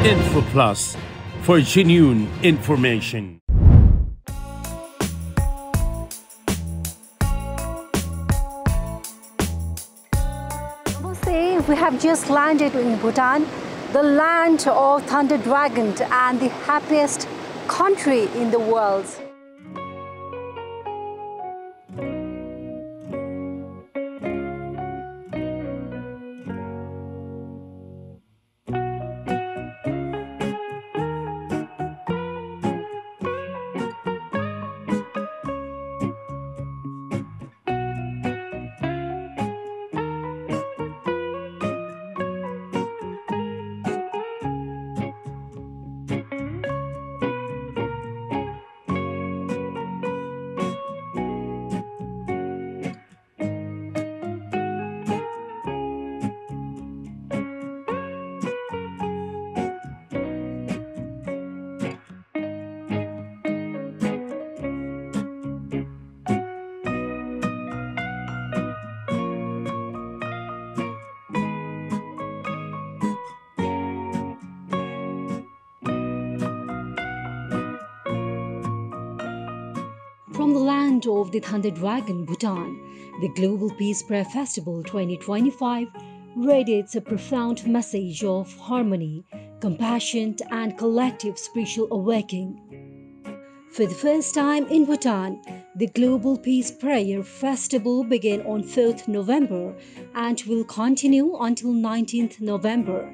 Info Plus for genuine information. Namaste. We have just landed in Bhutan, the land of Thunder Dragon and the happiest country in the world. From the land of the Thunder Dragon, Bhutan, the Global Peace Prayer Festival 2025 radiates a profound message of harmony, compassion, and collective spiritual awakening. For the first time in Bhutan, the Global Peace Prayer Festival began on 4th November and will continue until 19th November.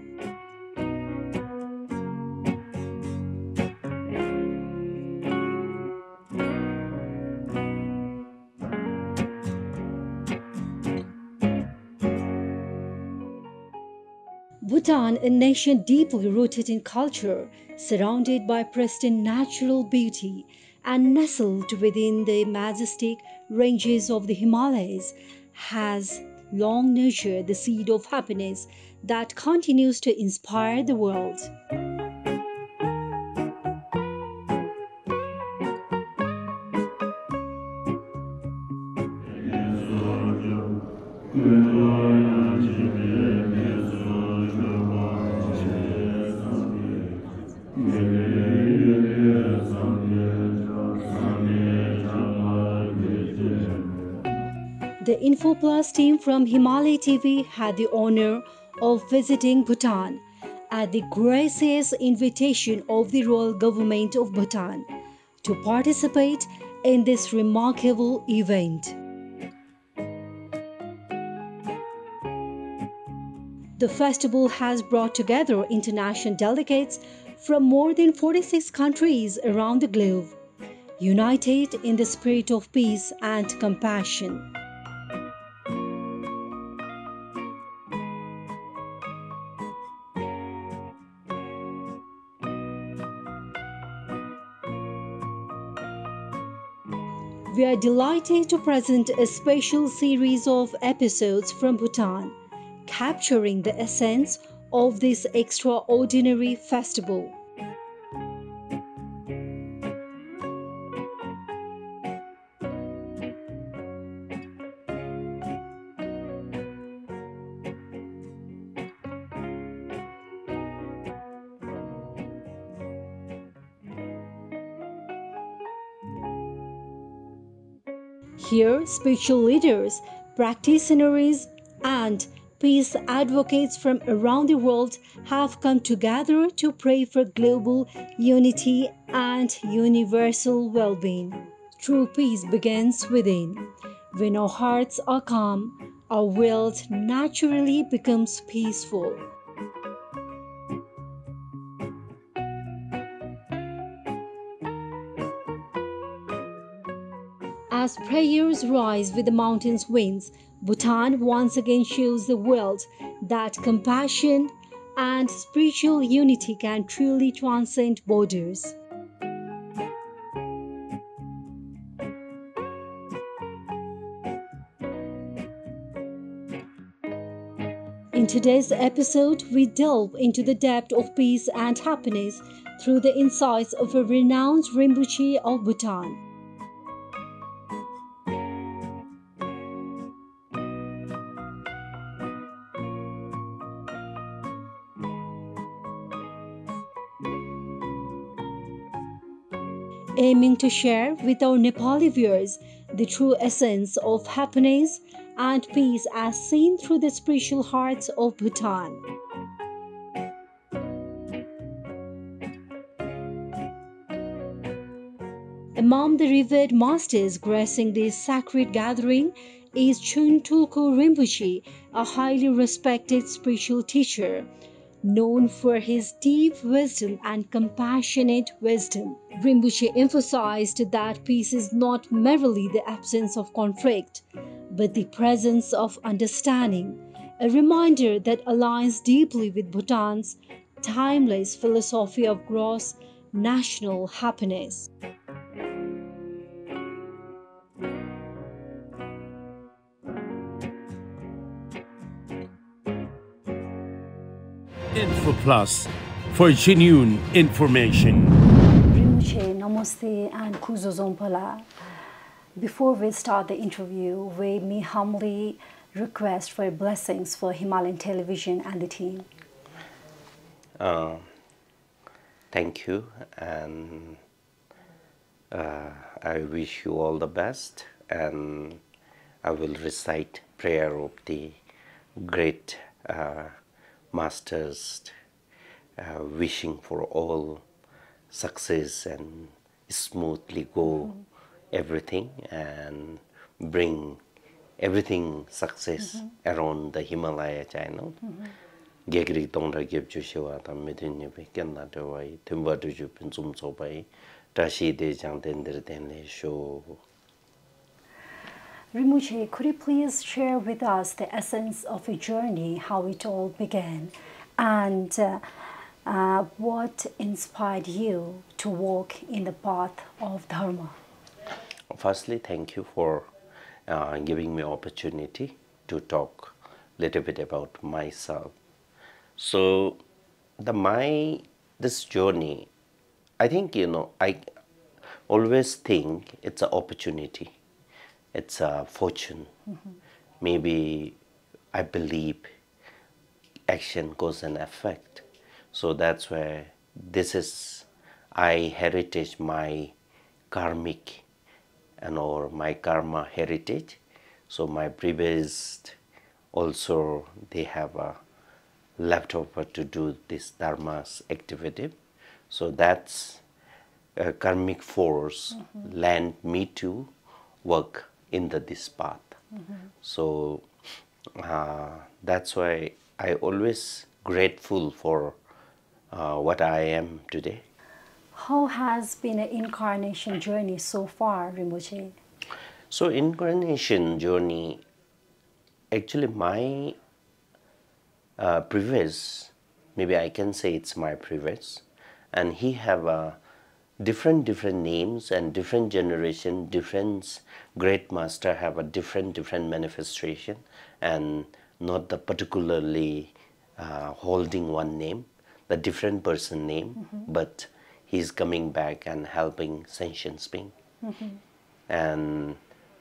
Bhutan, a nation deeply rooted in culture, surrounded by pristine natural beauty, and nestled within the majestic ranges of the Himalayas, has long nurtured the seed of happiness that continues to inspire the world. The InfoPlus team from Himalaya TV had the honor of visiting Bhutan at the gracious invitation of the Royal Government of Bhutan to participate in this remarkable event. The festival has brought together international delegates from more than 46 countries around the globe, united in the spirit of peace and compassion. We are delighted to present a special series of episodes from Bhutan, capturing the essence of this extraordinary festival. Here, spiritual leaders, practitioners, and peace advocates from around the world have come together to pray for global unity and universal well-being. True peace begins within. When our hearts are calm, our world naturally becomes peaceful. As prayers rise with the mountain's winds, Bhutan once again shows the world that compassion and spiritual unity can truly transcend borders. In today's episode, we delve into the depth of peace and happiness through the insights of a renowned Rinpoche of Bhutan. aiming to share with our Nepali viewers the true essence of happiness and peace as seen through the spiritual hearts of Bhutan. Among the revered masters gracing this sacred gathering is Chun Tulku Rinpoche, a highly respected spiritual teacher, known for his deep wisdom and compassionate wisdom. Rinpoche emphasized that peace is not merely the absence of conflict, but the presence of understanding, a reminder that aligns deeply with Bhutan's timeless philosophy of gross national happiness. Info Plus for genuine information. Rinpoche, Namaste and Kuzo Zompala. Before we start the interview, we may humbly request for blessings for Himalayan Television and the team. Thank you, and I wish you all the best, and I will recite prayer of the great masters, wishing for all success and smoothly go everything and bring everything success around the Himalaya channel. Gegri Tongra give Joshua, the Medini Pekan, the way, Timber to Jupin Zum Sobai, Tashi de Jantender Denle show. Rinpoche, could you please share with us the essence of your journey, how it all began, and what inspired you to walk in the path of Dharma? Firstly, thank you for giving me opportunity to talk a little bit about myself. So, this journey, I think, I always think it's an opportunity. It's a fortune. Maybe I believe action cause and effect. So that's why I heritage my karmic or my karma heritage. So my previous also they have a leftover to do this dharma's activity. So that's a karmic force led me to work in this path. So that's why I always grateful for what I am today. How has been an incarnation journey so far, Rinpoche? So incarnation journey, actually my previous, maybe I can say it's my previous, and he have different names and different generation, different great master have a different manifestation, and not the particularly holding one name, the different person name, but he's coming back and helping sentient being. And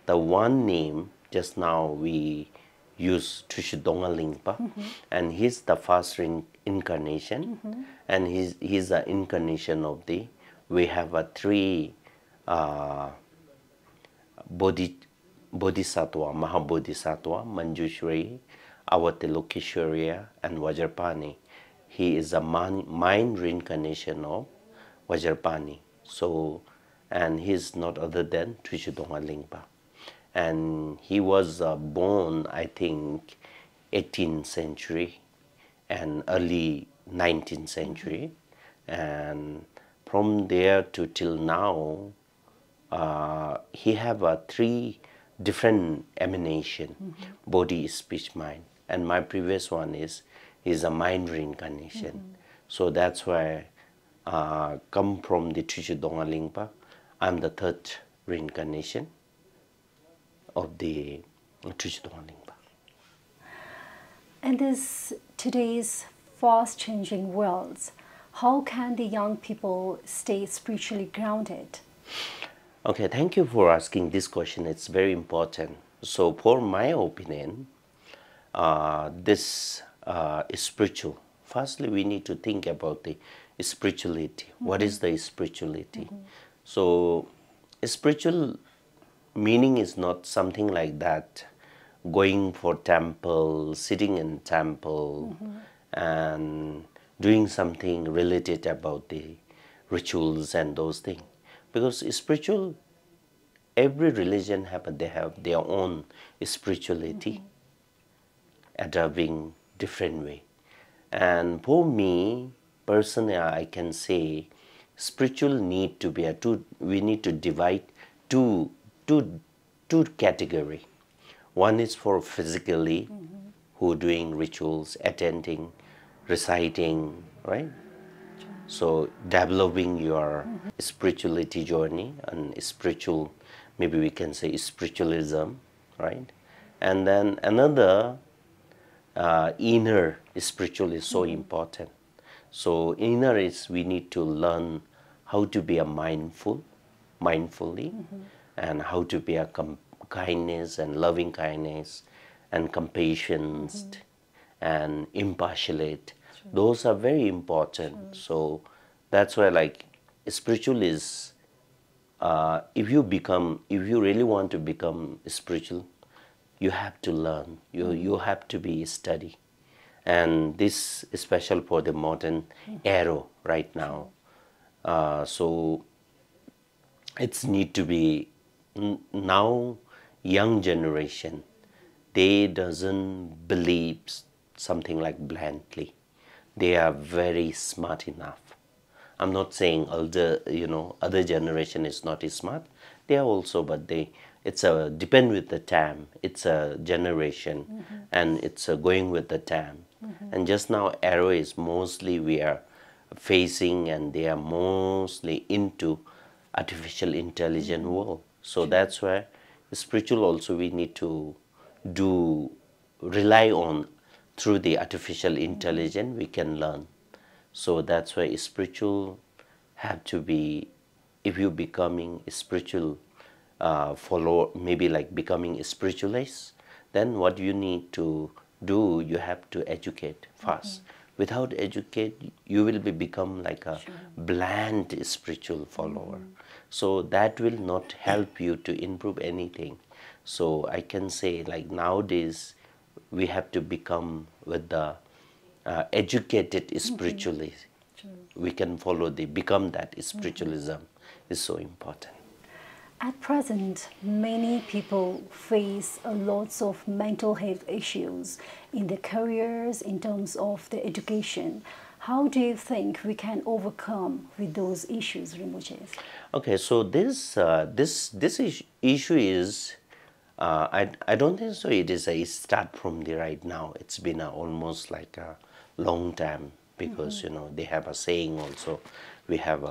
the one name just now we use Tushidonga Lingpa, and he's the first incarnation, and he's the incarnation of the. We have three Bodhisattva, Mahabodhisattva, Manjushri, Avatilokeshwarya, and Vajrapani. He is a mind reincarnation of Vajrapani. So, and he's not other than Trishudonga Lingpa. And he was born, I think, 18th century and early 19th century. And from there to till now, he have three different emanation, body, speech, mind. And my previous one is a mind reincarnation. So that's why come from the Trishudonga Lingpa. I'm the third reincarnation of the Trishudonga Lingpa. In today's fast-changing world, how can the young people stay spiritually grounded? Okay, thank you for asking this question. It's very important. So, for my opinion, this is spiritual. Firstly, we need to think about the spirituality. What is the spirituality? So spiritual meaning is not something like that, going for temple, sitting in temple, and doing something related about the rituals and those things. Because spiritual, every religion they have their own spirituality, adapting different way. And for me personally, I can say spiritual need to be a two. We need to divide two two two category. One is for physically, who doing rituals, attending, reciting, right? So developing your spirituality journey and spiritual, maybe we can say spiritualism, right? And then another inner spiritual is so important. So inner is we need to learn how to be a mindfully, and how to be a kindness and loving kindness and compassion and impartialate. Those are very important. So that's why like spiritual is, if you really want to become spiritual, you have to learn. You have to be study, and this is special for the modern era right now. So it's need to be now young generation. They doesn't believe something like blindly. They are very smart enough. I'm not saying other generation is not smart. They are also, but it's a depend with the time. It's a generation, and it's a going with the time. And just now, arrow is mostly we are facing, and they are mostly into artificial intelligent world. So that's why spiritual also we need to do rely on through the artificial intelligence we can learn. So that's why spiritual have to be, if you becoming spiritual follower, maybe like becoming a spiritualist, then what you need to do, you have to educate first. Without educate, you will become like a bland spiritual follower. So that will not help you to improve anything. So I can say like nowadays we have to become with the educated spiritualist. We can follow become that spiritualism is so important. At present, many people face lots of mental health issues in their careers, in terms of their education. How do you think we can overcome with those issues, Rinpoche? Okay, so this issue is, I don't think so. It is a start from the right now. It's been almost like a long time, because they have a saying also. We have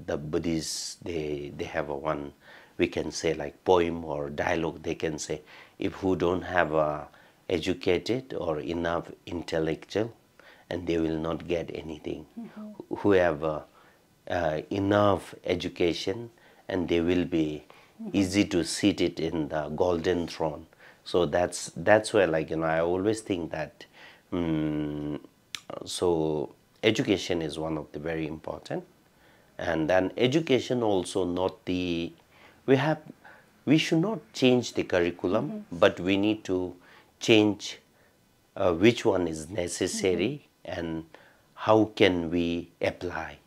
the Buddhists. They have a one, we can say like poem or dialogue. They can say, if who don't have a educated or enough intellectual, and they will not get anything. Who have enough education, and they will be easy to sit it in the golden throne. So that's where like I always think that so education is one of the very important. And then education also not the, we should not change the curriculum, but we need to change which one is necessary and how can we apply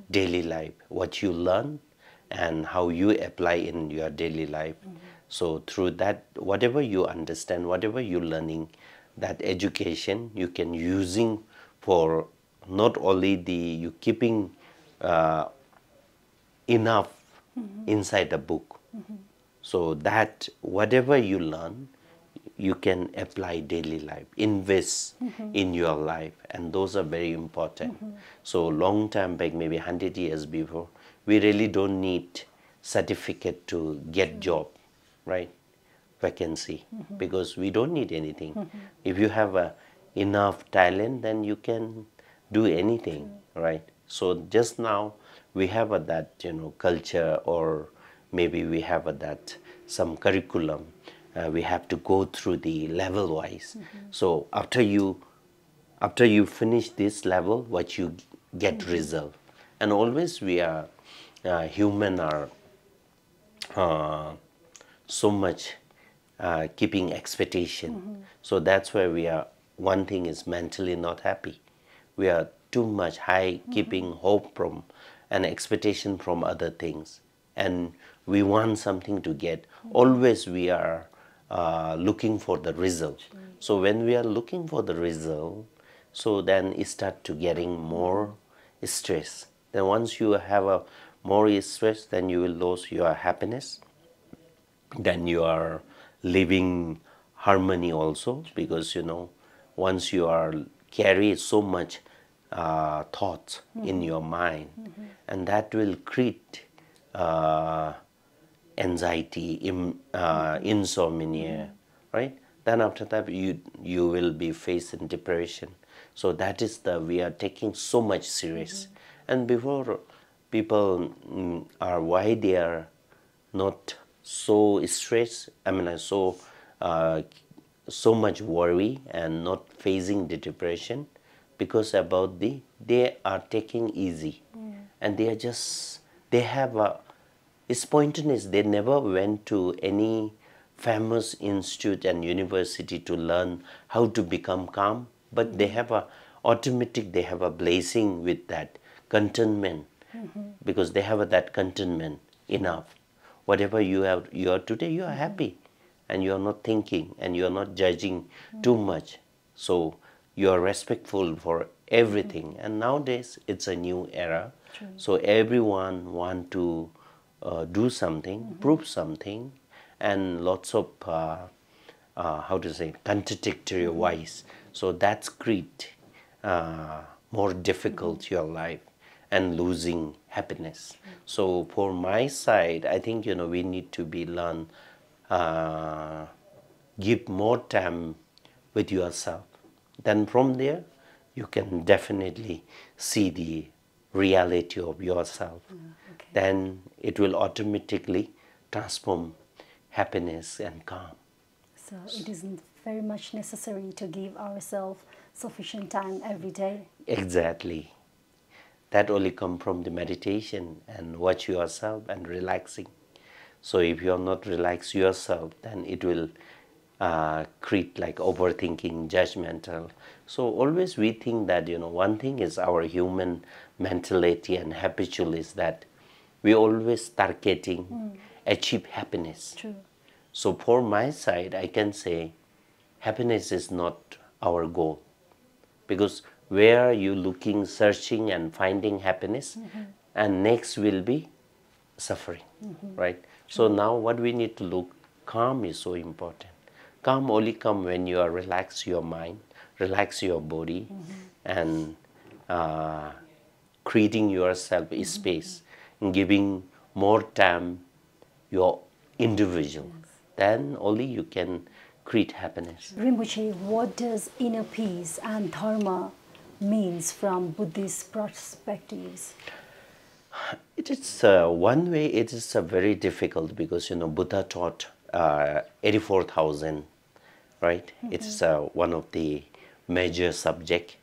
daily life, what you learn and how you apply in your daily life. So through that, whatever you understand, whatever you're learning, that education you can using for not only the you keeping enough inside the book. So that whatever you learn, you can apply daily life, invest in your life, and those are very important. So long time back, maybe 100 years before, we really don't need certificate to get job, right? Vacancy, because we don't need anything. If you have enough talent, then you can do anything, right? So just now we have that culture, or maybe we have that some curriculum. We have to go through the level wise. So after you finish this level, what you get result. And always we are human are uh, so much keeping expectation. So that's why we are, one thing is mentally not happy. We are too much high keeping hope from and expectation from other things. And we want something to get. Always we are looking for the result. So when we are looking for the result, so then it start to getting more stress. Then once you have a more stress, then you will lose your happiness. Then you are living harmony also, because once you are carry so much thoughts in your mind, and that will create uh, anxiety, insomnia, right? Then after that you will be facing depression. So that is the, we are taking so much serious. And before people are, why they are not so stressed, I mean uh, so much worry and not facing the depression, because about they are taking easy, and they are just, they have a spontaneous, they never went to any famous institute and university to learn how to become calm, but they have a automatic, they have a blessing with that contentment, because they have that contentment enough. Whatever you have, you are today, you are happy, and you are not thinking, and you are not judging too much. So you are respectful for everything. And nowadays it's a new era. So everyone want to do something, prove something, and lots of how to say, contradictory wise. So that's create more difficult your life and losing happiness. So for my side, I think we need to be learn, uh, give more time with yourself. Then from there, you can definitely see the reality of yourself. Okay. Then it will automatically transform happiness and calm. So it isn't very much necessary to give ourselves sufficient time every day. Exactly. That only come from the meditation and watch yourself and relaxing. So if you are not relax yourself, then it will create like overthinking, judgmental. So always we think that one thing is our human mentality and habitual is that we always targeting achieve happiness. True. So for my side, I can say happiness is not our goal, because where you looking, searching and finding happiness, and next will be suffering, right? So now what we need to look, calm is so important. Calm only come when you are relax your mind, relax your body, and uh, creating yourself a space, giving more time your individual. Then only you can create happiness. Rinpoche, what does inner peace and dharma means from Buddhist perspectives? It is one way. It is very difficult, because Buddha taught 84,000, right? It is one of the major subject.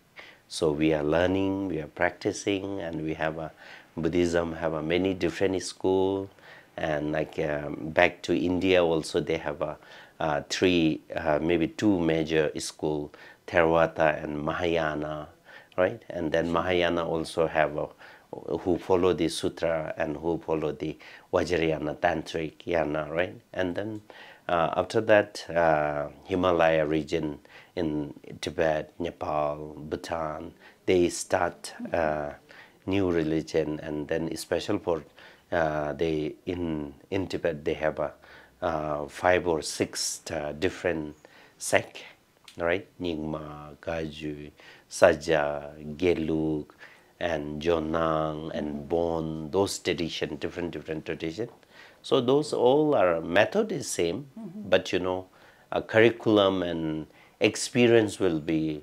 So we are learning, we are practicing, and we have a Buddhism have a many different school, and like back to India also they have a three maybe two major school, Theravada and Mahayana, right? And then Mahayana also have a, who follow the sutra and who follow the Vajrayana, Tantric Yana, right? And then after that, Himalaya region in Tibet, Nepal, Bhutan, they start new religion, and then special for they in Tibet they have a 5 or 6 different sect, right? Nyingma, Gaju, Saja, Gelug, and Jonang and Bon, those tradition, different tradition. So those all are method is same, but a curriculum and experience will be,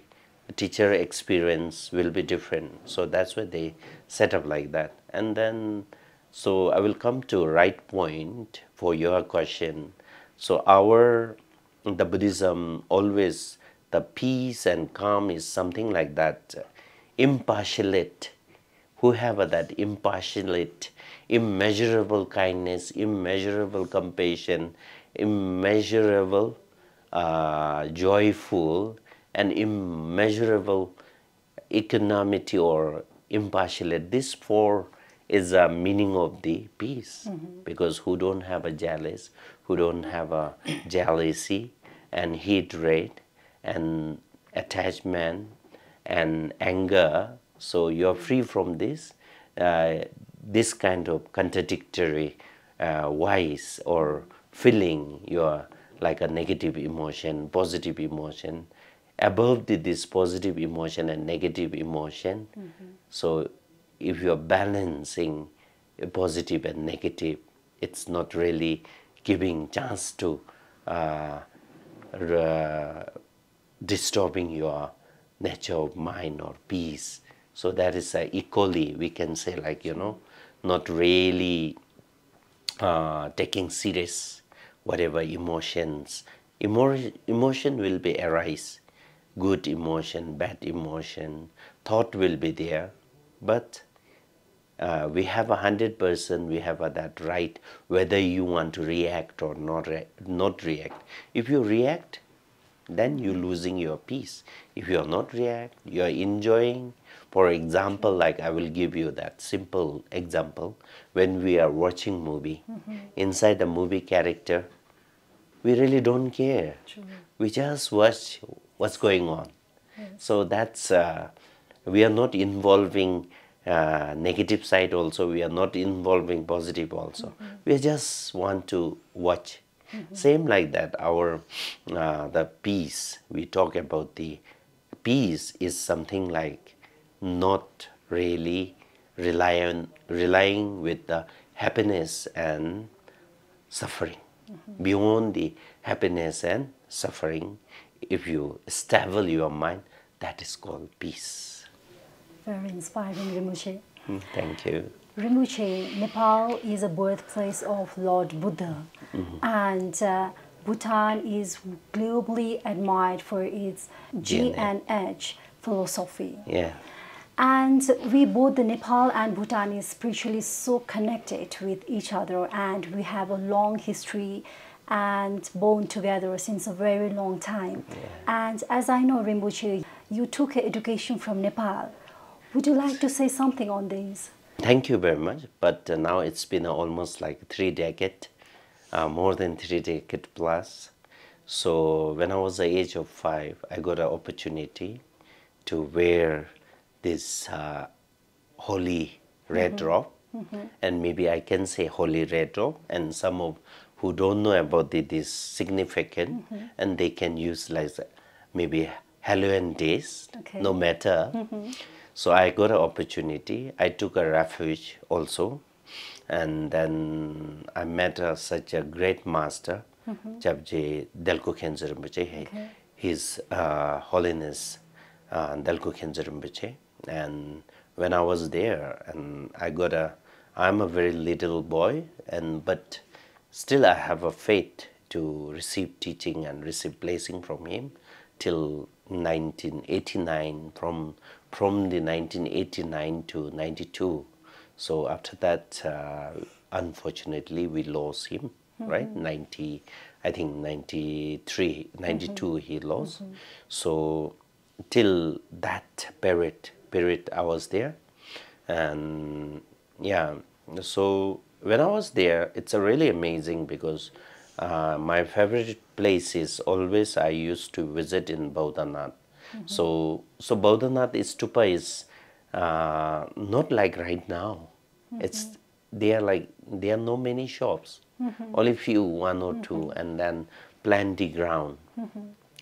teacher experience will be different. So that's why they set up like that. And then, so I will come to right point for your question. So the Buddhism always, the peace and calm is something like that, impartialate who have that impassionate, immeasurable kindness, immeasurable compassion, immeasurable joyful, and immeasurable equanimity or impartiality. This four is a meaning of the peace, because who don't have a jealous, who don't have a jealousy and hatred and attachment and anger. So you're free from this kind of contradictory wise or feeling. You're like a negative emotion, positive emotion, above this positive emotion and negative emotion. So if you're balancing positive and negative, it's not really giving chance to disturbing your nature of mind or peace. So that is equally, we can say, like, not really taking serious whatever emotions. Emotion will be arise, good emotion, bad emotion, thought will be there, but we have 100%, we have that right whether you want to react or not react. If you react, then you're losing your peace. If you are not react, you are enjoying. For example, like I will give you that simple example. When we are watching movie, inside the movie character, we really don't care. True. We just watch what's going on. Yes. So that's, we are not involving negative side also, we are not involving positive also. We just want to watch. Same like that, our the peace, we talk about the peace is something like not really relying with the happiness and suffering. Beyond the happiness and suffering, if you stable your mind, that is called peace. Very inspiring, Rinpoche. Thank you. Rinpoche, Nepal is a birthplace of Lord Buddha, and Bhutan is globally admired for its G&H philosophy. Yeah. And we both, the Nepal and Bhutan, is spiritually so connected with each other, and we have a long history and born together since a very long time. Yeah. And as I know, Rinpoche, you took education from Nepal. Would you like to say something on this? Thank you very much. But now it's been almost like 3 decades, more than 3 decades plus. So when I was the age of 5, I got an opportunity to wear this holy red robe, and maybe I can say holy red robe, and some of who don't know about this significant, and they can use like maybe Halloween days, Okay. no matter. So I got an opportunity. I took a refuge also, and then I met such a great master, Chabje Delko Khenzer Rinpoche. His Holiness Delko Khenzer Rinpoche. And when I was there, and I'm a very little boy, but still I have a faith to receive teaching and receive blessing from him till 1989, from the 1989 to 92. So after that, unfortunately, we lost him, right? 90, I think 93, 92 he lost. So till that period I was there. And yeah, so when I was there, it's a really amazing, because my favorite place is always I used to visit in Bodhanath. So Bodhanath stupa is not like right now. There are no many shops, only few, 1 or 2, and then plenty ground.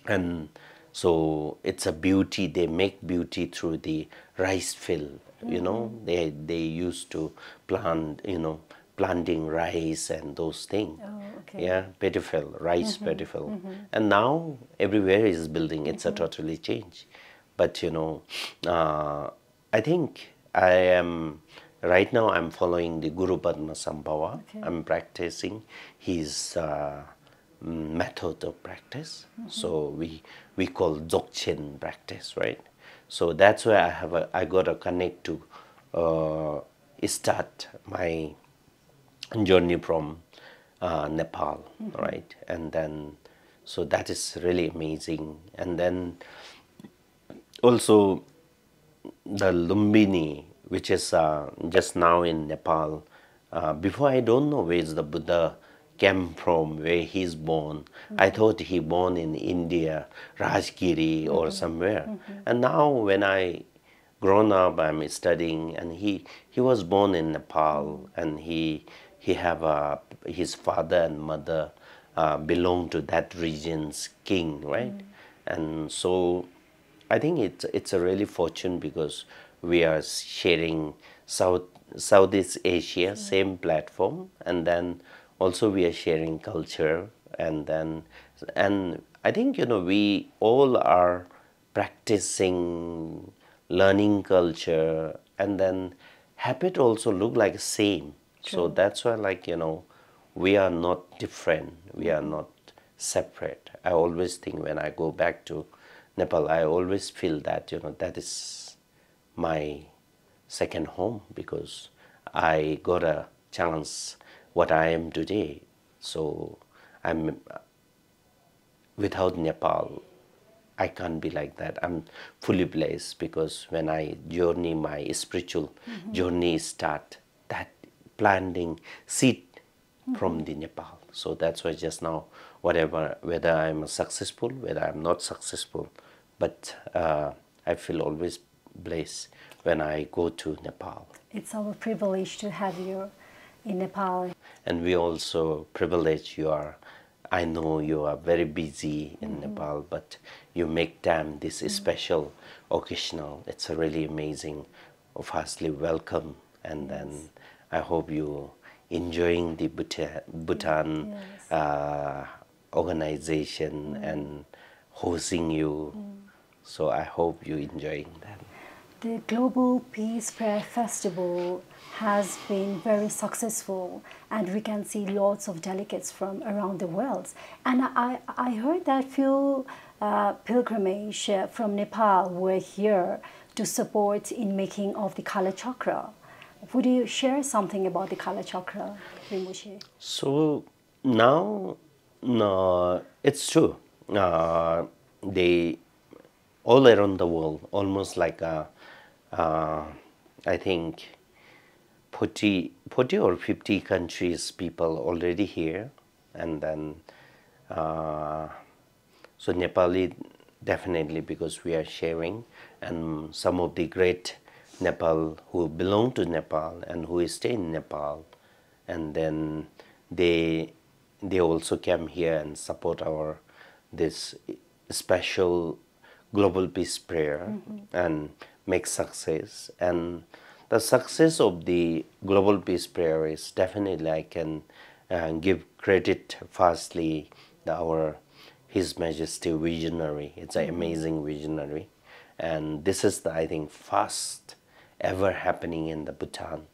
And so it's a beauty. They make beauty through the rice field. They used to plant, planting rice and those things. Oh, okay. Yeah, paddy field, rice paddy field. And now everywhere is building. It's a totally change. But I think right now I'm following the Guru Padma Sambhava. Okay. I'm practicing his method of practice. So we call Dzogchen practice, right? So that's why I got a connect to start my journey from Nepal, right? And then, so that is really amazing. And then also the Lumbini, which is just now in Nepal. Before, I don't know where the Buddha came from, where he's born. I thought he born in India, Rajgiri or somewhere. And now when I grown up, I'm studying, and he was born in Nepal, and he have his father and mother belong to that region's king, right? And so I think it's a really fortune, because we are sharing Southeast Asia, same platform, and then also we are sharing culture, and I think we all are practicing learning culture, and then habit also look like same. So that's why, like, we are not different, we are not separate. I always think when I go back to Nepal, I always feel that that is my second home, because I got a chance what I am today. So I'm without Nepal, I can't be like that. I'm fully blessed, because when I journey, my spiritual journey start, that planting seed from the Nepal. So that's why just now, whether I'm successful, whether I'm not successful, but I feel always blessed when I go to Nepal. It's our privilege to have you in Nepal. And we also privilege I know you are very busy in Nepal, but you make time this special occasional. It's a really amazing. Firstly, welcome, and then I hope you enjoying the Bhutan organization and hosting you. So I hope you enjoying that. The Global Peace Prayer Festival has been very successful, and we can see lots of delegates from around the world. And I heard that few pilgrimage from Nepal were here to support in making of the Kala Chakra. Would you share something about the Kala Chakra, Rinpoche? So now, no, it's true. They all around the world, almost like I think 40 or 50 countries people already here, and then so Nepali definitely, because we are sharing, and some of the great Nepal who belong to Nepal and who stay in Nepal, and then they also came here and support our this special global peace prayer and make success. And the success of the global peace prayer is definitely, I can give credit firstly our His Majesty visionary. It's an amazing visionary, and this is the, I think, first ever happening in the Bhutan.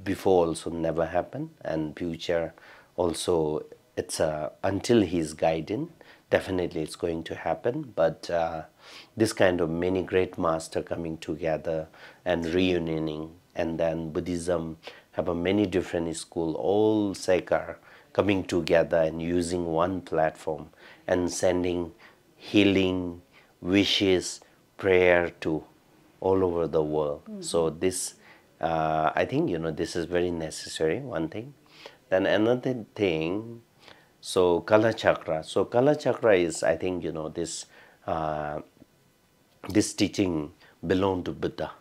Before also never happened, and future also, it's until he's guiding, definitely it's going to happen. But this kind of many great master coming together and reunioning, and then Buddhism have a many different school, all Sekar coming together and using one platform and sending healing wishes, prayer to all over the world. So this, I think, this is very necessary, one thing. Then another thing, so Kala Chakra. So Kala Chakra is, I think, this this teaching belong to Buddha,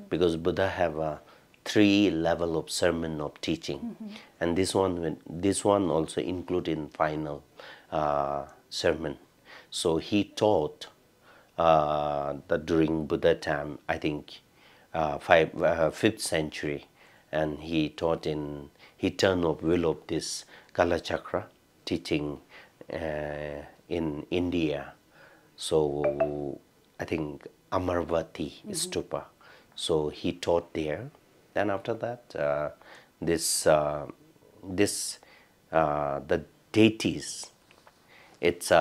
because Buddha have a 3 level of sermon of teaching, and this one also include in final sermon. So he taught that during Buddha time, I think 5th century, and he taught he turned of will of this Kala Chakra teaching in India. So I think Amarvati Stupa. So he taught there. Then after that, the deities, it's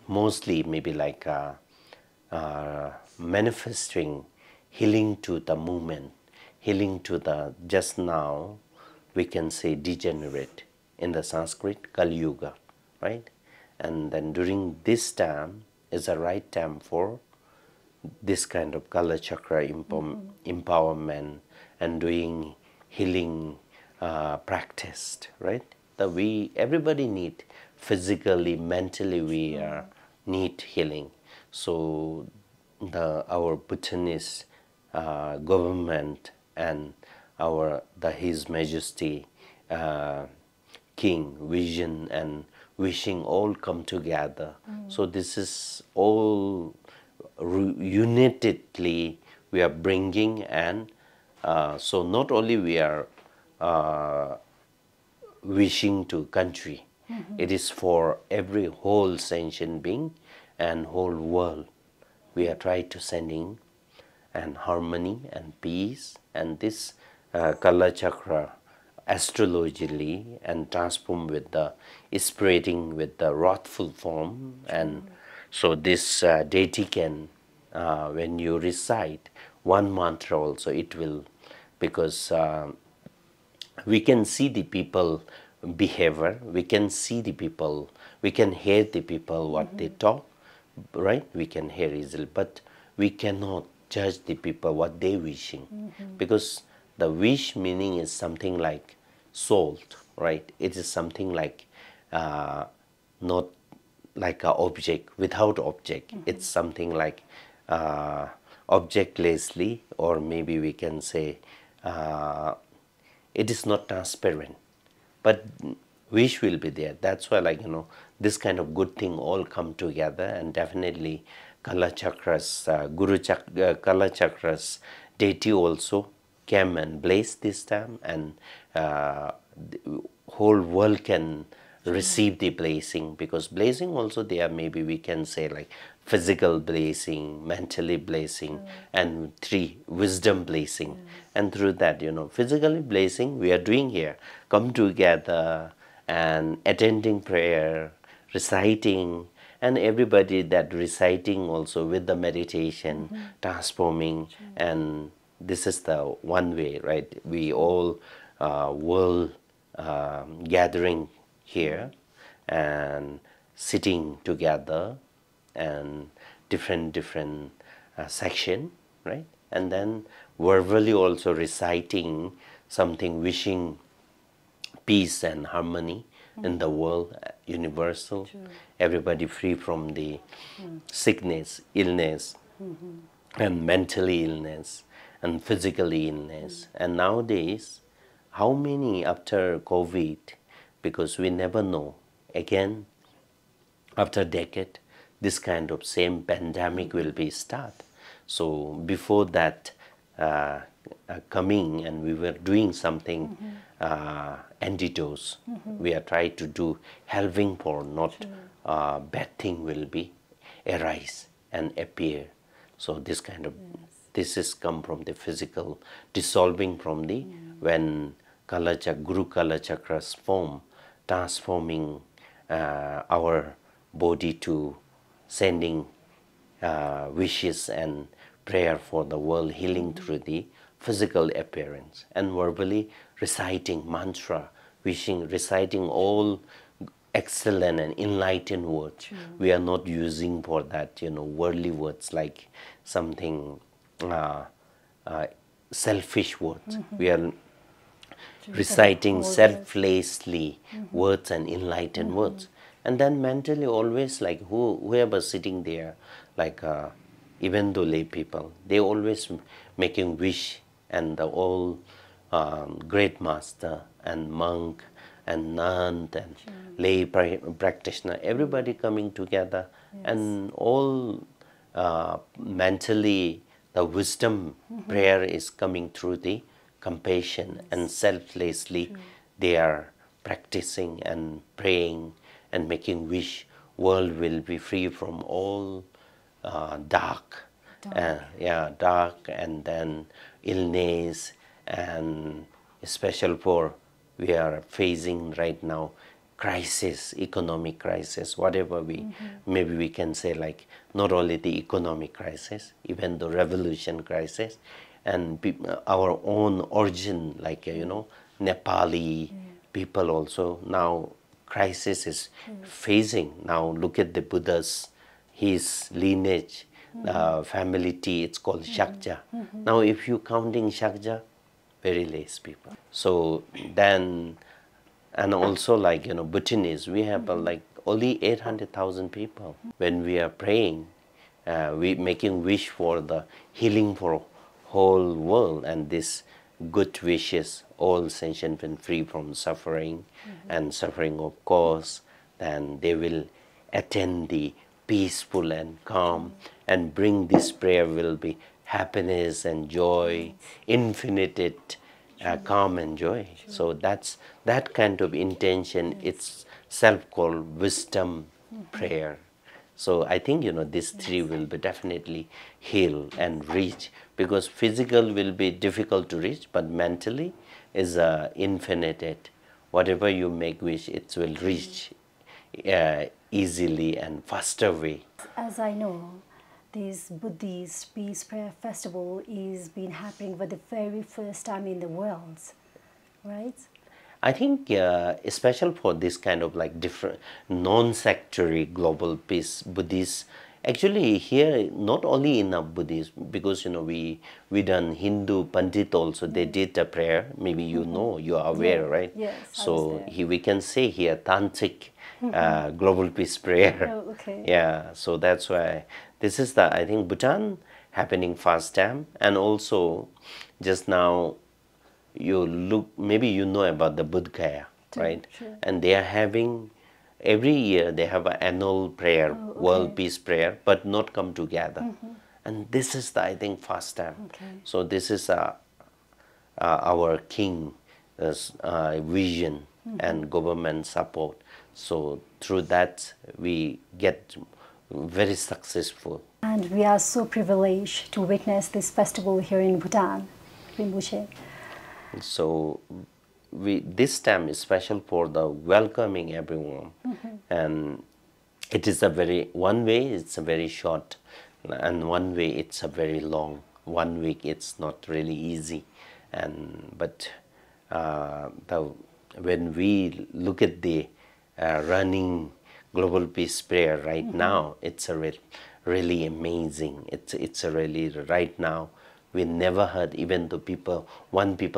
mostly maybe like manifesting healing to the movement, healing to the, just now we can say degenerate in the Sanskrit, Kali Yuga, right? And then during this time is the right time for this kind of Kala Chakra empowerment and doing healing practiced, right? That everybody need physically, mentally we need healing. So our Bhutanese government and His Majesty King vision and wishing all come together. So this is all unitedly we are bringing, and so not only we are wishing to country, it is for every whole sentient being and whole world. We are trying to sending and harmony and peace, and this Kala Chakra astrologically and transform with the spreading with the wrathful form. And so this deity can, when you recite one mantra also, it will, because we can see the people behavior, we can see the people, we can hear the people what they talk, right? We can hear easily, but we cannot judge the people what they wishing, because the wish meaning is something like salt, right? It is something like not like a object, without object. It's something like objectlessly, or maybe we can say it is not transparent, but wish will be there. That's why, like, this kind of good thing all come together, and definitely Kala Chakras, Kala Chakras deity also came and blessed this time, and the whole world can receive the blessing, because blessing also there, maybe we can say like physical blessing, mentally blessing, and 3 wisdom blessing. And through that, physically blessing we are doing here, come together and attending prayer, reciting, and everybody that reciting also with the meditation, transforming. And this is the one way, right? We all world gathering here and sitting together, and different section, right? And then verbally also reciting something, wishing peace and harmony in the world, universal. Everybody free from the sickness, illness, and mentally illness, and physically illness. And nowadays, how many after COVID, because we never know, again, after a decade, this kind of same pandemic will be start. So before that coming, and we were doing something antidotes, we are trying to do helping for not bad thing will be arise and appear. So this kind of this is come from the physical dissolving from the when Guru Kala Chakras form, transforming our body to sending wishes and prayer for the world, healing through the physical appearance, and verbally reciting mantra, reciting all excellent and enlightened words. We are not using for that, worldly words like something selfish words. We are reciting selflessly words and enlightened words. And then mentally always, like whoever sitting there, like even though lay people, they always making wish, and the all great master and monk and nun and lay practitioner, everybody coming together, and all mentally the wisdom prayer is coming through the compassion, and selflessly they are practicing and praying and making wish world will be free from all dark, and then illness, and especially for we are facing right now crisis, economic crisis, whatever we maybe we can say, like not only the economic crisis, even the revolution crisis, and our own origin, like Nepali people also now crisis is facing. Now look at the Buddha's, his lineage, family tree, it's called Shakja. Now if you counting Shakja, very less people. So then, and also like Bhutanese, we have like only 800,000 people. When we are praying, we making wish for the healing for whole world, and this good wishes, all sentient and free from suffering, and suffering of course, then they will attain the peaceful and calm, and bring this prayer will be happiness and joy, infinite calm and joy. So that's that kind of intention. It's self-called wisdom prayer. So I think these three will be definitely heal and reach, because physical will be difficult to reach, but mentally is infinite. Whatever you make wish, it will reach easily and faster way. As I know, this Buddhist Peace Prayer Festival is been happening for the very first time in the world, right? I think special for this kind of like different non-sectary global peace Buddhist. Actually here not only in a Buddhist, because we done Hindu Pandit also, they did a prayer, maybe you are aware, right? Yes. So we can say here Tantric global peace prayer. Oh, okay. Yeah, so that's why this is the, I think, Bhutan happening first time. And also just now you look, maybe about the Bodh Gaya, right? Sure. And they are having, every year they have an annual prayer, world peace prayer, but not come together. And this is the, I think, first time. Okay. So this is our king vision and government support. So through that we get very successful. And we are so privileged to witness this festival here in Bhutan, Rinpoche. So this time is special for the welcoming everyone, and it is a very, one way it's a very short, and one way it's a very long. 1 week it's not really easy, but when we look at the running global peace prayer right now, it's a really amazing. It's a really, right now we never heard even though people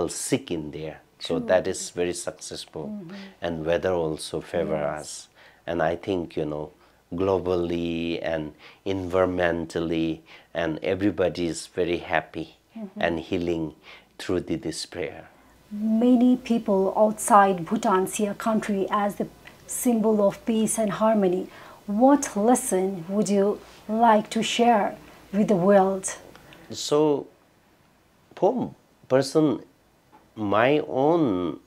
sick in there. So that is very successful, and weather also favor us. And I think globally and environmentally, and everybody is very happy and healing through this prayer. Many people outside Bhutan see a country as the symbol of peace and harmony. What lesson would you like to share with the world? So, for person, my own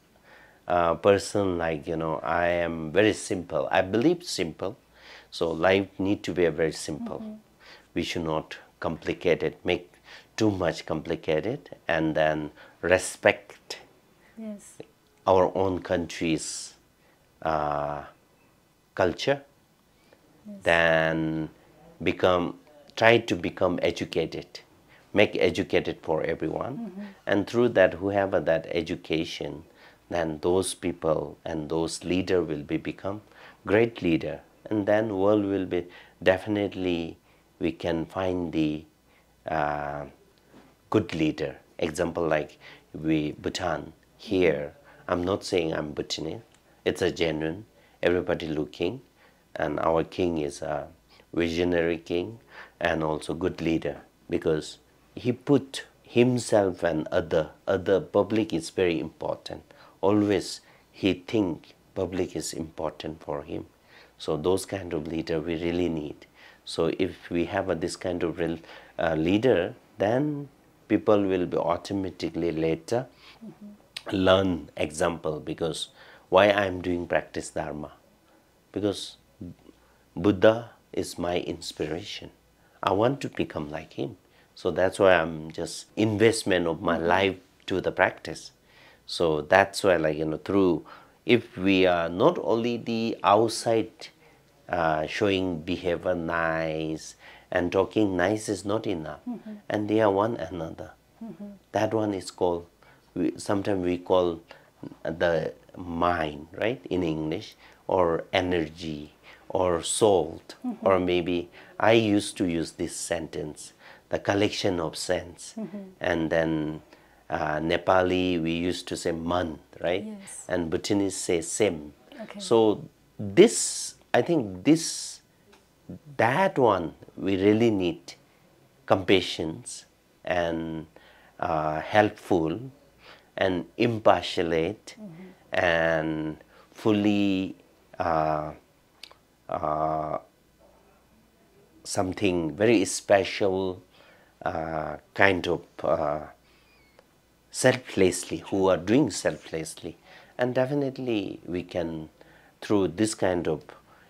person, like I am very simple. I believe simple. So life need to be very simple. We should not complicate it, make too much complicated, and then respect our own country's culture. Then try to become educated, make educated for everyone, and through that, whoever that education, then those people and those leader will become great leader, and then world will be definitely, we can find the good leader. Example like Bhutan here. I'm not saying I'm Bhutanese. It's a genuine. Everybody looking, and our king is a visionary king and also good leader, because he put himself and other public is very important. Always he think public is important for him. So those kind of leader we really need. So if we have this kind of leader, then people will be automatically later learn example. Because why I'm doing practice Dharma? Because Buddha is my inspiration. I want to become like him. So that's why I'm just investment of my life to the practice. So that's why, like through, if we are not only the outside showing behavior nice and talking nice is not enough, and they are one another. That one is called, sometimes we call the mind, right, in English, or energy, or salt, or maybe I used to use this sentence, the collection of sense. And then Nepali, we used to say man, right? Yes. And Bhutanese say sim. Okay. So this, I think that one, we really need compassion and helpful and impassionate and fully something very special kind of selflessly, who are doing selflessly. And definitely we can, through this kind of,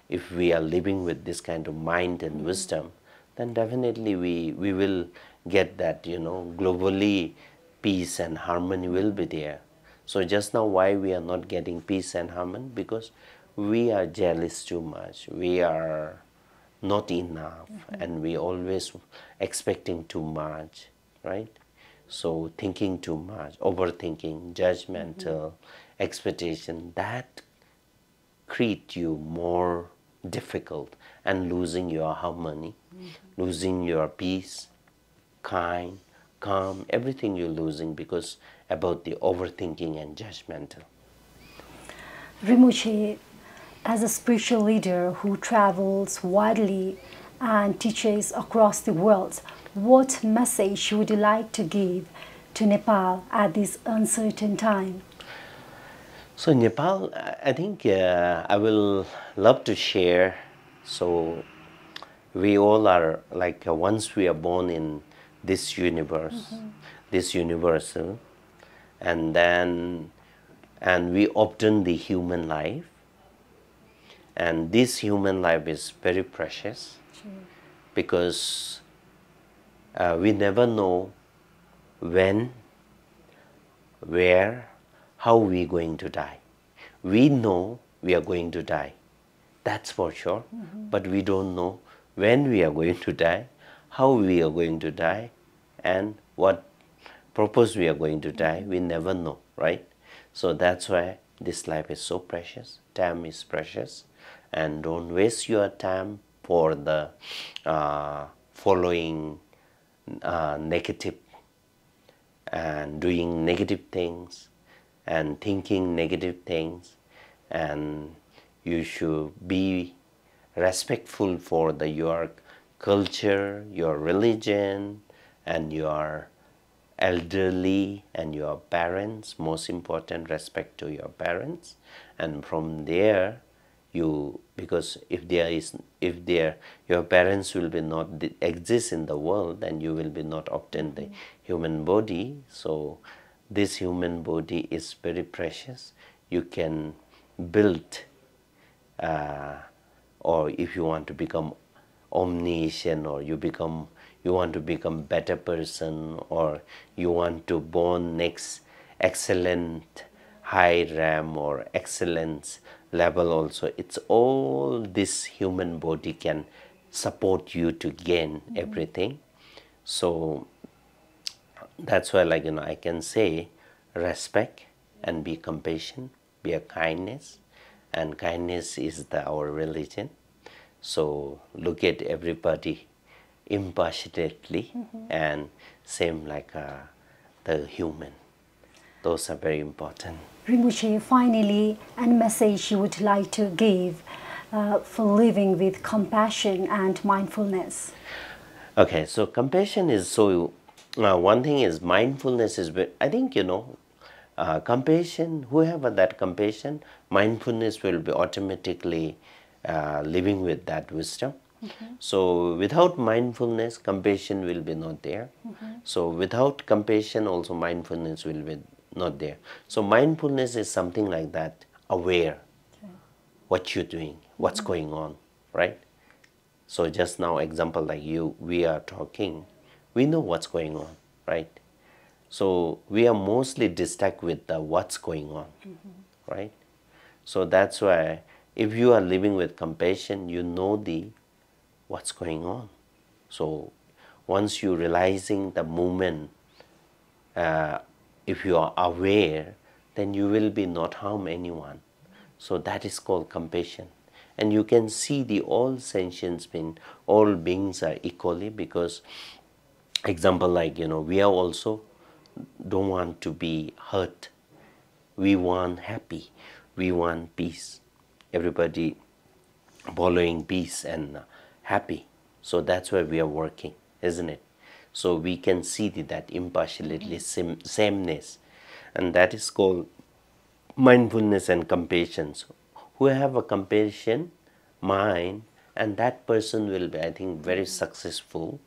if we are living with this kind of mind and wisdom, then definitely we will get that, globally peace and harmony will be there. So just now, why we are not getting peace and harmony? Because we are jealous too much. We are not enough, and we always expecting too much, right? So thinking too much, overthinking, judgmental, expectation, that create you more difficult and losing your harmony, losing your peace, kind, calm, everything you're losing because about the overthinking and judgmental. Rinpoche, as a spiritual leader who travels widely and teaches across the world, what message would you like to give to Nepal at this uncertain time? So Nepal, I think I will love to share. So we all are like once we are born in this universe, this universal, and we obtain the human life, and this human life is very precious because we never know when, where, how we going to die. We know we are going to die, that's for sure, but we don't know when we are going to die, how we are going to die, and what purpose we are going to die. We never know, right? So that's why this life is so precious. Time is precious, and don't waste your time for the following negative and doing negative things and thinking negative things. And you should be respectful for your culture, your religion, and your elderly and your parents. Most important, respect to your parents. And from there, because if your parents will be not exist in the world, then you will be not obtain the human body. So this human body is very precious. You can build, or if you want to become omniscient, or you want to become better person, or you want to born next excellent high RAM or excellence level also, it's all this human body can support you to gain everything. So that's why, I can say respect and be compassion, be a kindness, and kindness is our religion. So look at everybody impassionately and same like the human. Those are very important. Rinpoche, finally, any message you would like to give for living with compassion and mindfulness? Okay, so compassion is so, one thing is mindfulness is, I think, compassion, whoever that compassion, mindfulness will be automatically living with that wisdom. So without mindfulness, compassion will be not there. So without compassion also mindfulness will be not there. So mindfulness is something like that, aware what you're doing, what's going on, right? So just now example like we are talking, we know what's going on, right? So we are mostly distracted with the what's going on, right? So that's why if you are living with compassion, you know the what's going on. So once you realizing the movement if you are aware, then you will be not harm anyone. So that is called compassion. And you can see the all sentience being, all beings are equally, because example like, we are also don't want to be hurt. We want happy. We want peace. Everybody following peace and happy. So that's why we are working, isn't it? So we can see that impartiality, sameness, and that is called mindfulness and compassion. So who have a compassion mind, and that person will be, I think, very successful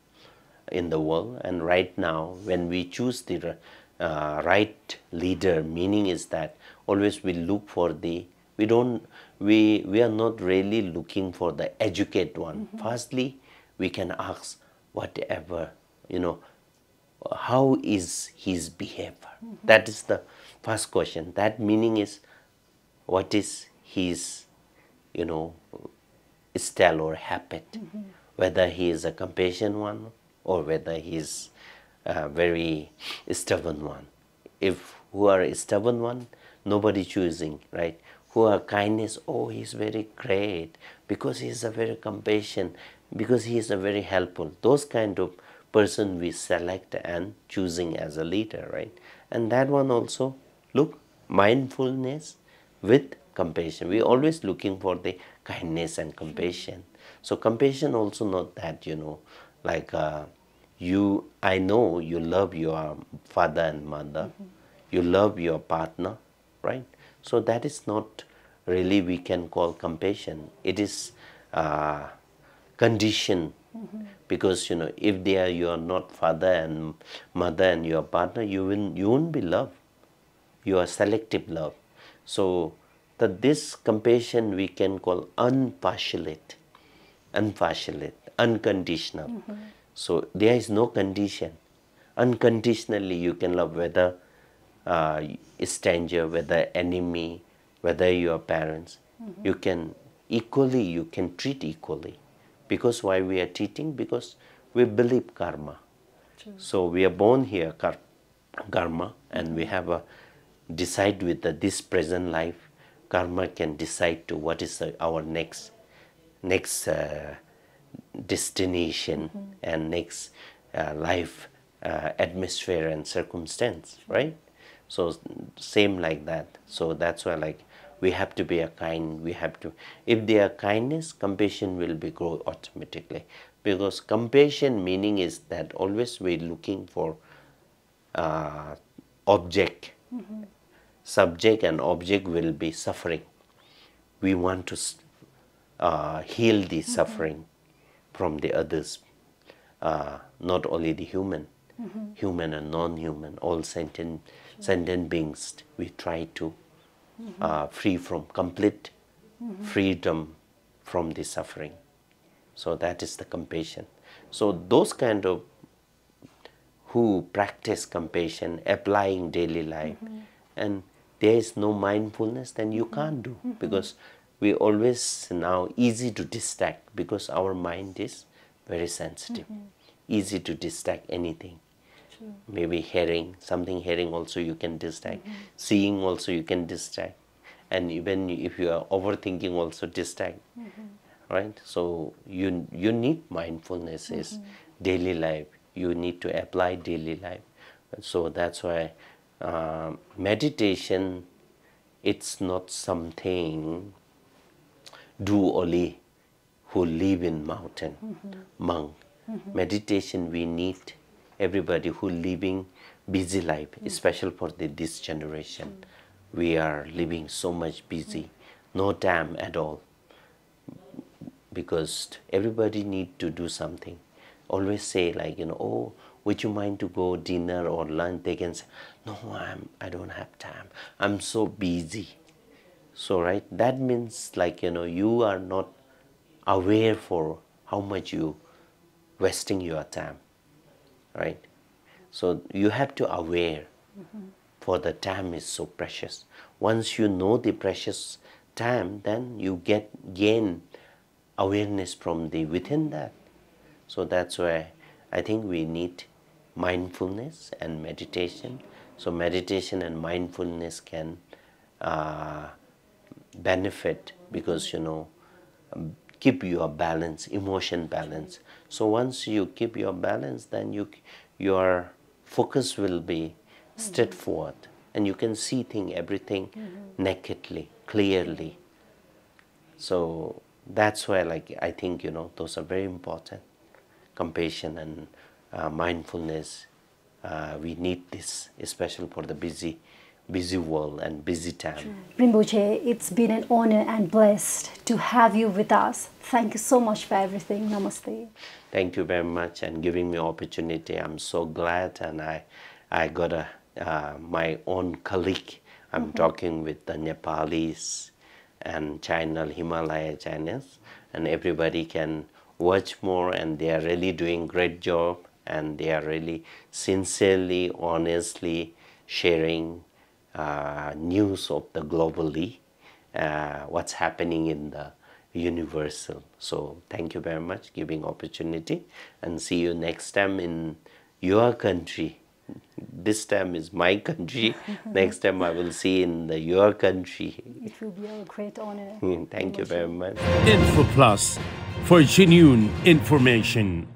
in the world. And right now, when we choose the right leader, meaning is that always we look for the, we are not really looking for the educate one. Firstly, we can ask whatever, how is his behavior? That is the first question. That meaning is, what is his, style or habit? Whether he is a compassion one or whether he is a very stubborn one. If who are a stubborn one, nobody choosing, right? Who are kindness, oh, he's very great because he is a very compassion, because he is a very helpful. Those kind of person we select and choosing as a leader, right? And that one also, look, mindfulness with compassion. We always looking for the kindness and compassion. So compassion also not that, like I know you love your father and mother, you love your partner, right? So that is not really we can call compassion. It is condition, because if they are you are not father and mother and your partner, you won't be love. You are selective love. So this compassion we can call unpassionate, unconditional. So there is no condition. Unconditionally you can love, whether stranger, whether enemy, whether your parents. You can equally, you can treat equally. Because why we are treating? Because we believe karma. True. So we are born here, karma, and we have a decide with this present life. Karma can decide to what is our next destination and next life atmosphere and circumstance, right? So same like that. So that's why like we have to be a kind. We have to, if there are kindness, compassion will be grow automatically. Because compassion meaning is that always we're looking for object. Subject and object will be suffering. We want to heal the suffering from the others, not only the human, human and non-human, all sentient beings. We try to free from complete freedom from the suffering. So that is the compassion. So those kind of who practice compassion, applying daily life, and there is no mindfulness, then you can't do, because we always now easy to distract, because our mind is very sensitive, easy to distract anything. True. Maybe hearing also you can distract, seeing also you can distract, and even if you are overthinking also distract, right? So you need mindfulness is daily life. You need to apply daily life. So that's why meditation, it's not something do only who live in mountain, monk. Meditation we need everybody who living busy life, especially for this generation. We are living so much busy, no time at all, because everybody need to do something. Always say like, oh, would you mind to go dinner or lunch? They can say, no, I don't have time. I'm so busy. So, right, that means like, you are not aware for how much you wasting your time, right? So you have to aware for the time is so precious. Once you know the precious time, then you gain awareness from the within that. So that's why I think we need mindfulness and meditation. So meditation and mindfulness can benefit because, keep your balance, emotion balance. So once you keep your balance, then your focus will be straightforward, and you can see everything nakedly, clearly. So that's why, I think, those are very important. Compassion and mindfulness, we need this, especially for the busy world and busy time. Rinpoche, it's been an honor and blessed to have you with us. Thank you so much for everything. Namaste. Thank you very much and giving me opportunity. I'm so glad, and I got my own colleague. I'm talking with the Nepalis and channel Himalaya channels, and everybody can watch more, and they are really doing great job, and they are really sincerely, honestly sharing news of the globally, what's happening in the universal. So thank you very much giving opportunity, and see you next time in your country. This time is my country. Next time I will see in your country. It will be a great honor. Thank you very much. Info Plus for genuine information.